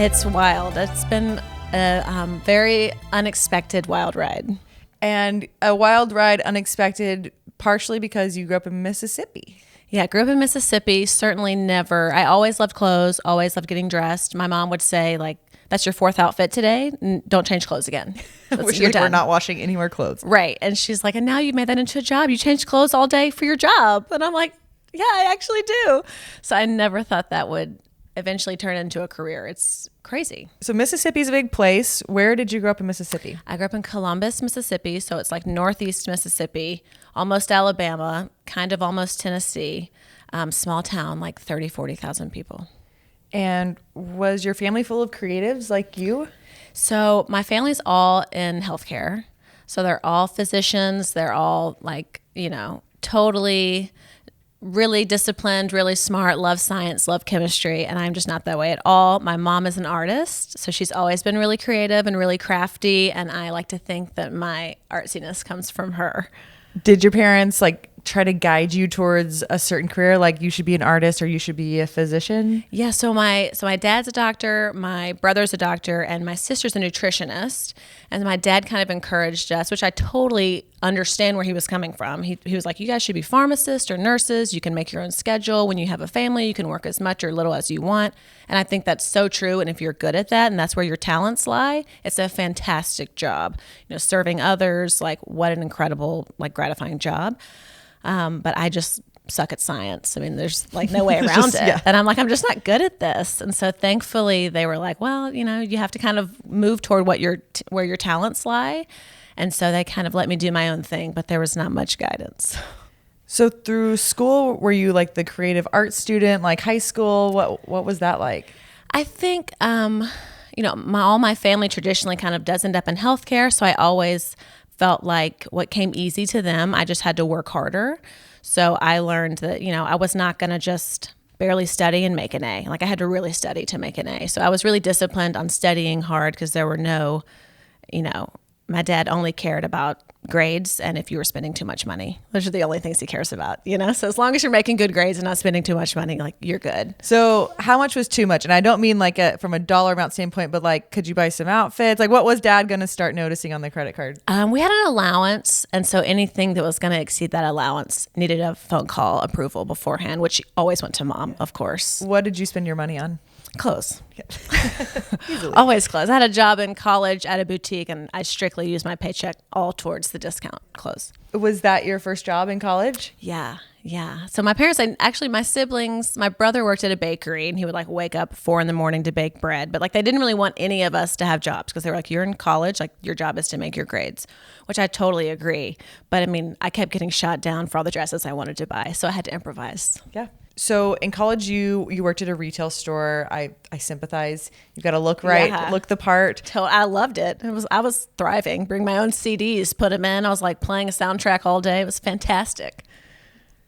It's wild. It's been a very unexpected wild ride. And a wild ride, unexpected, partially because you grew up in Mississippi. Yeah, I grew up in Mississippi. Certainly never. I always loved clothes, always loved getting dressed. My mom would say, like, that's your fourth outfit today. Don't change clothes again. We're not washing any more clothes. Right. And she's like, and now you made that into a job. You change clothes all day for your job. And I'm like, yeah, I actually do. So I never thought that would eventually turn into a career. It's crazy. So Mississippi's a big place. Where did you grow up in Mississippi? I grew up in Columbus, Mississippi. So it's like northeast Mississippi, almost Alabama, kind of almost Tennessee. Small town, like 30, 40,000 people. And was your family full of creatives like you? So my family's all in healthcare. So they're all physicians. They're all like, totally really disciplined, really smart, love science, love chemistry. And I'm just not that way at all. My mom is an artist. So she's always been really creative and really crafty. And I like to think that my artsiness comes from her. Did your parents try to guide you towards a certain career, like you should be an artist or you should be a physician? Yeah, so my dad's a doctor, my brother's a doctor, and my sister's a nutritionist. And my dad kind of encouraged us, which I totally understand where he was coming from. He was like, you guys should be pharmacists or nurses. You can make your own schedule. When you have a family, you can work as much or little as you want. And I think that's so true. And if you're good at that and that's where your talents lie, it's a fantastic job. Serving others, what an incredible, gratifying job. But I just suck at science. I mean, there's no way around it. Yeah. And I'm like, I'm just not good at this. And so thankfully they were like, well, you have to kind of move toward where your talents lie. And so they kind of let me do my own thing, but there was not much guidance. So through school, were you the creative arts student, like high school? What was that like? I think, all my family traditionally kind of does end up in healthcare. So I always felt like what came easy to them, I just had to work harder. So I learned that, I was not going to just barely study and make an A. I had to really study to make an A. So I was really disciplined on studying hard because there were no, my dad only cared about grades and if you were spending too much money. Those are the only things he cares about, So as long as you're making good grades and not spending too much money, you're good. So how much was too much? And I don't mean from a dollar amount standpoint, but could you buy some outfits? What was dad going to start noticing on the credit card? We had an allowance. And so anything that was going to exceed that allowance needed a phone call approval beforehand, which always went to mom, of course. What did you spend your money on? Clothes. Always clothes. I had a job in college at a boutique and I strictly used my paycheck all towards the discount clothes. Was that your first job in college? Yeah. So my parents, my siblings, my brother worked at a bakery and he would wake up 4 a.m. to bake bread. But they didn't really want any of us to have jobs because they were like, you're in college, your job is to make your grades, which I totally agree. But I kept getting shot down for all the dresses I wanted to buy. So I had to improvise. Yeah. So in college, you worked at a retail store. I sympathize. You got to look right, look the part. I loved it. I was thriving. Bring my own CDs, put them in. I was playing a soundtrack all day. It was fantastic.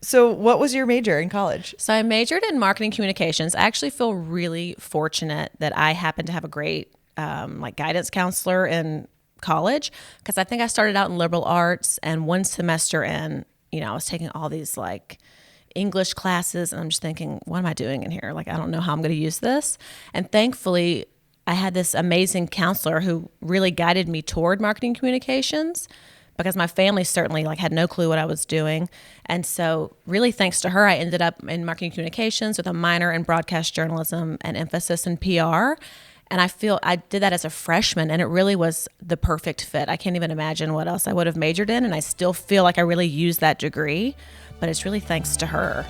So what was your major in college? So I majored in marketing communications. I actually feel really fortunate that I happened to have a great guidance counselor in college because I think I started out in liberal arts and one semester in, I was taking all these English classes and I'm just thinking, what am I doing in here? I don't know how I'm going to use this. And thankfully, I had this amazing counselor who really guided me toward marketing communications because my family certainly had no clue what I was doing. And so really thanks to her, I ended up in marketing communications with a minor in broadcast journalism and emphasis in PR. And I feel I did that as a freshman and it really was the perfect fit. I can't even imagine what else I would have majored in. And I still feel like I really used that degree, but it's really thanks to her.